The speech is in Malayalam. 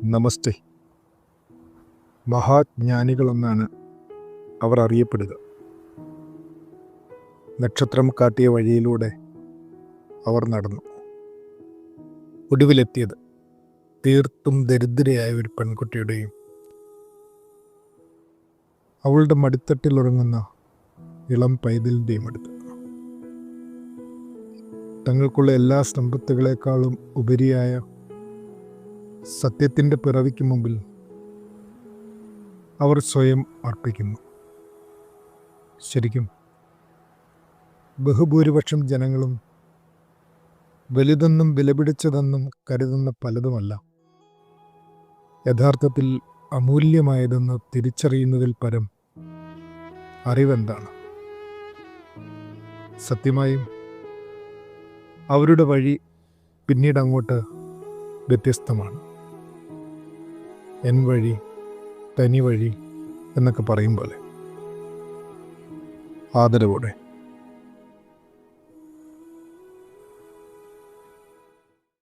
നമസ്തേ. മഹാജ്ഞാനികളെന്നാണ് അവർ അറിയപ്പെടുക. നക്ഷത്രം കാട്ടിയ വഴിയിലൂടെ അവർ നടന്നു. ഒടുവിലെത്തിയത് തീർത്തും ദരിദ്രയായ ഒരു പെൺകുട്ടിയുടെയും അവളുടെ മടിത്തട്ടിലുറങ്ങുന്ന ഇളം പൈതലിൻ്റെയും അടുത്ത്. തങ്ങൾക്കുള്ള എല്ലാ സമ്പത്തുകളെക്കാളും ഉപരിയായ സത്യത്തിൻ്റെ പിറവിക്ക് മുമ്പിൽ അവർ സ്വയം അർപ്പിക്കുന്നു. ശരിക്കും ബഹുഭൂരിപക്ഷം ജനങ്ങളും വലുതെന്നും വിലപിടിച്ചതെന്നും കരുതുന്ന പലതുമല്ല യഥാർത്ഥത്തിൽ അമൂല്യമായതെന്ന് തിരിച്ചറിയുന്നതിൽ പരം അറിവെന്താണ്? സത്യമായും അവരുടെ വഴി പിന്നീട് അങ്ങോട്ട് വ്യത്യസ്തമാണ്. എൻ വഴി തനി വഴി എന്നൊക്കെ പറയും പോലെ. ആദരവോടെ.